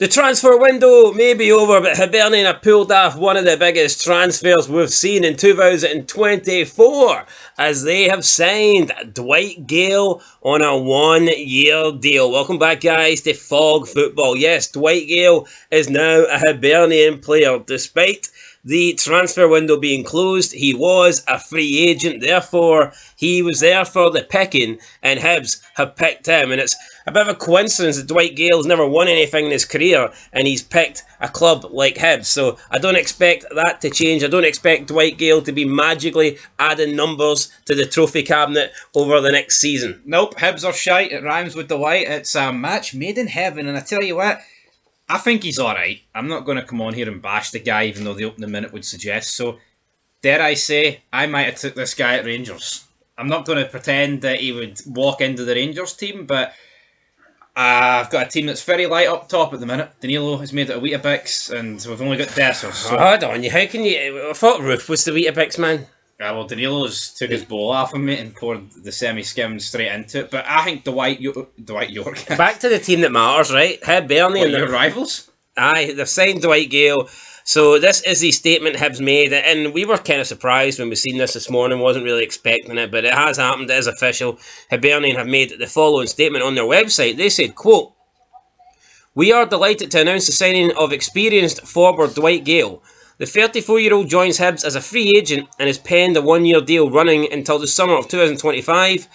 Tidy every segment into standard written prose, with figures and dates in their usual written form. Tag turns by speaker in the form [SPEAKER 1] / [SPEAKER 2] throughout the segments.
[SPEAKER 1] The transfer window may be over, but Hibernian have pulled off one of the biggest transfers we've seen in 2024, as they have signed Dwight Gayle on a one-year deal. Welcome back, guys, to Fog Football. Yes, Dwight Gayle is now a Hibernian player. Despite the transfer window being closed, he was a free agent, therefore he was there for the picking, and Hibs have picked him. And it's a bit of a coincidence that Dwight Gayle's never won anything in his career and he's picked a club like Hibs. So I don't expect that to change. I don't expect Dwight Gayle to be magically adding numbers to the trophy cabinet over the next season.
[SPEAKER 2] Nope, Hibs are shite. It rhymes with Dwight. It's a match made in heaven, and I tell you what, I think he's alright. I'm not going to come on here and bash the guy, even though the opening minute would suggest so. Dare I say, I might have took this guy at Rangers. I'm not going to pretend that he would walk into the Rangers team, but I've got a team that's very light up top at the minute. Danilo has made it a Weetabix, and we've only got Dessers. So.
[SPEAKER 1] Hold on, how can you... I thought Roof was the Weetabix man.
[SPEAKER 2] Well, Danilo's took his bowl off of me and poured the semi-skim straight into it. But I think Dwight York...
[SPEAKER 1] Back to the team that matters, right? Hibernian...
[SPEAKER 2] Your rivals?
[SPEAKER 1] Aye, they've signed Dwight Gayle. So this is the statement Hibs made, and we were kind of surprised when we seen this morning, wasn't really expecting it, but it has happened, it is official. Hibernian have made the following statement on their website. They said, quote, "We are delighted to announce the signing of experienced forward Dwight Gayle. The 34-year-old joins Hibs as a free agent and has penned a one-year deal running until the summer of 2025.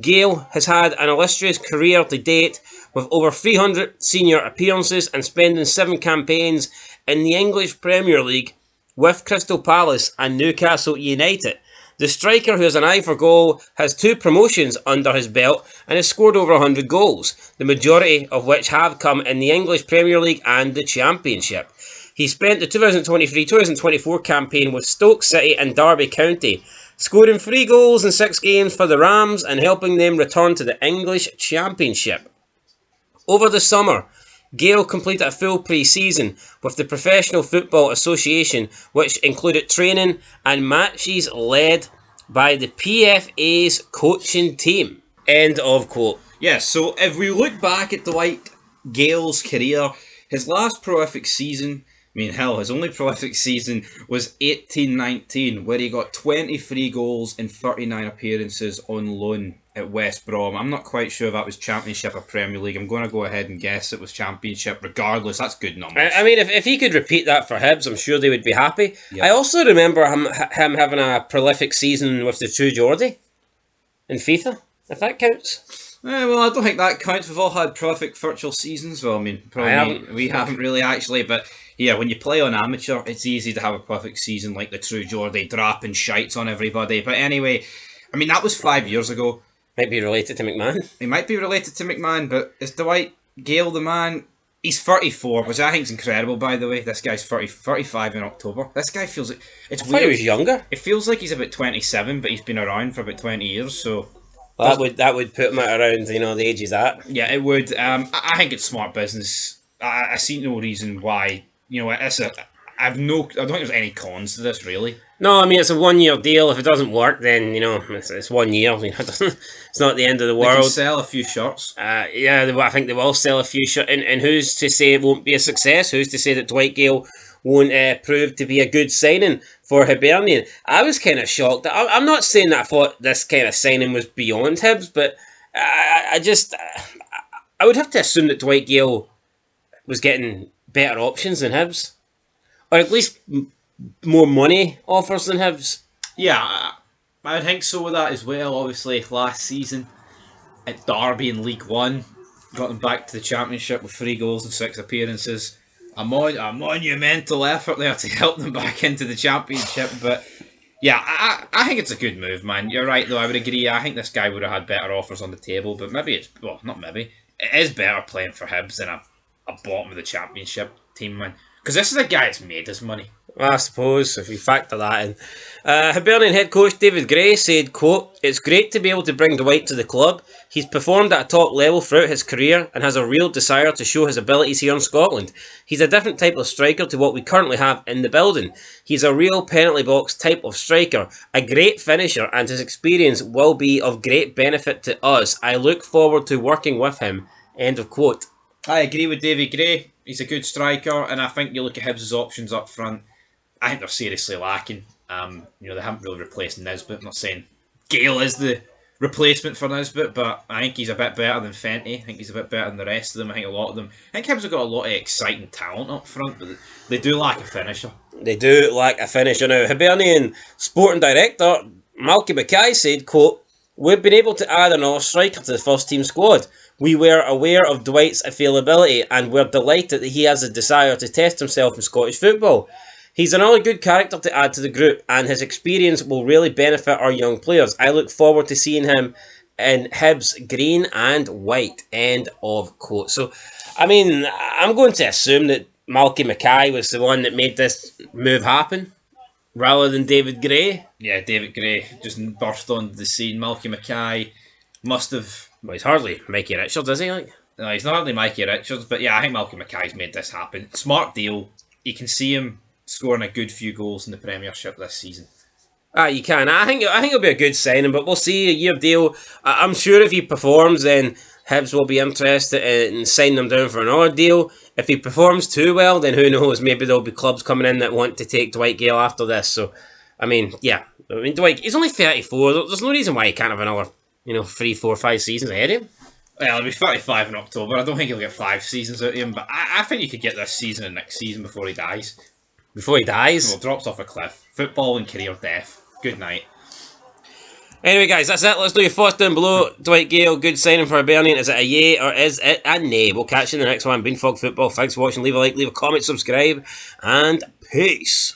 [SPEAKER 1] Gayle has had an illustrious career to date, with over 300 senior appearances and spending 7 campaigns in the English Premier League with Crystal Palace and Newcastle United. The striker, who has an eye for goal, has 2 promotions under his belt and has scored over 100 goals, the majority of which have come in the English Premier League and the Championship. He spent the 2023-2024 campaign with Stoke City and Derby County, scoring 3 goals in 6 games for the Rams and helping them return to the English Championship. Over the summer, Gayle completed a full pre-season with the Professional Football Association, which included training and matches led by the PFA's coaching team." End of quote.
[SPEAKER 2] Yes, so if we look back at Dwight Gayle's career, his last prolific season, his only prolific season was 18-19, where he got 23 goals in 39 appearances on loan at West Brom. I'm not quite sure if that was Championship or Premier League. I'm going to go ahead and guess it was Championship. Regardless, that's good numbers.
[SPEAKER 1] If he could repeat that for Hibs, I'm sure they would be happy. Yep. I also remember him having a prolific season with the True Geordie in FIFA, if that counts.
[SPEAKER 2] Well, I don't think that counts. We've all had prolific virtual seasons. Well, we haven't really actually, but yeah, when you play on amateur, it's easy to have a prolific season like the True Geordie, dropping shites on everybody. But anyway, that was 5 years ago.
[SPEAKER 1] Might be related to McMahon.
[SPEAKER 2] He might be related to McMahon, but is Dwight Gayle the man? He's 34, which I think is incredible, by the way. This guy's 35 in October. This guy feels like... It's weird.
[SPEAKER 1] I thought he was younger.
[SPEAKER 2] It feels like he's about 27, but he's been around for about 20 years, so...
[SPEAKER 1] Well, that would put him at around, the age he's at.
[SPEAKER 2] Yeah, it would. I think it's smart business. I see no reason why... I don't think there's any cons to this, really.
[SPEAKER 1] No, it's a 1-year deal. If it doesn't work, then, it's 1 year. It's not the end of the world.
[SPEAKER 2] They can sell a few shirts.
[SPEAKER 1] I think they will sell a few shirts. And who's to say it won't be a success? Who's to say that Dwight Gayle won't prove to be a good signing for Hibernian? I was kind of shocked. I'm not saying that I thought this kind of signing was beyond Hibs, but I would have to assume that Dwight Gayle was getting better options than Hibs. Or at least more money offers than Hibs.
[SPEAKER 2] Yeah, I would think so with that as well. Obviously, last season at Derby in League One, got them back to the Championship with 3 goals and 6 appearances. A monumental effort there to help them back into the Championship. But yeah, I think it's a good move, man. You're right, though. I would agree. I think this guy would have had better offers on the table. But it is better playing for Hibs than a bottom of the Championship team, man. Because this is a guy that's made his money.
[SPEAKER 1] Well, I suppose, if you factor that in. Hibernian head coach David Gray said, quote, "It's great to be able to bring Dwight to the club. He's performed at a top level throughout his career and has a real desire to show his abilities here in Scotland. He's a different type of striker to what we currently have in the building. He's a real penalty box type of striker, a great finisher, and his experience will be of great benefit to us. I look forward to working with him." End of quote.
[SPEAKER 2] I agree with David Gray. He's a good striker, and I think you look at Hibs' options up front. I think they're seriously lacking. They haven't really replaced Nisbet. I'm not saying Gale is the replacement for Nisbet, but I think he's a bit better than Fenty. I think he's a bit better than the rest of them. I think a lot of them. I think Hibs have got a lot of exciting talent up front, but they do lack a finisher.
[SPEAKER 1] They do lack a finisher now. Hibernian sporting director Maly Mcki said, quote, "We've been able to add another striker to the first team squad. We were aware of Dwight's availability and we're delighted that he has a desire to test himself in Scottish football. He's another good character to add to the group and his experience will really benefit our young players. I look forward to seeing him in Hibs green and white." End of quote. So, I mean, I'm going to assume that Maly Mcki was the one that made this move happen rather than David Gray.
[SPEAKER 2] Yeah, David Gray just burst onto the scene. Maly Mcki must have...
[SPEAKER 1] Well, he's hardly Mikey Richards, is he?
[SPEAKER 2] No, he's not hardly Mikey Richards, but yeah, I think Maly Mcki's made this happen. Smart deal. You can see him scoring a good few goals in the Premiership this season.
[SPEAKER 1] You can. I think it'll be a good signing, but we'll see. A year deal. I'm sure if he performs, then Hibs will be interested in signing him down for another deal. If he performs too well, then who knows? Maybe there'll be clubs coming in that want to take Dwight Gayle after this. So, I mean, yeah. Dwight, he's only 34. There's no reason why he can't have another, 3, 4, 5 seasons ahead of him.
[SPEAKER 2] Well, he'll be 35 in October. I don't think he'll get 5 seasons out of him, but I think you could get this season and next season before he dies.
[SPEAKER 1] Before he dies?
[SPEAKER 2] Well, drops off a cliff. Football and career death. Good night.
[SPEAKER 1] Anyway, guys, that's it. Let's know your thoughts down below. Dwight Gayle, good signing for Hibernian. Is it a yay or is it a nay? We'll catch you in the next one. Beanfog Football. Thanks for watching. Leave a like, leave a comment, subscribe, and peace.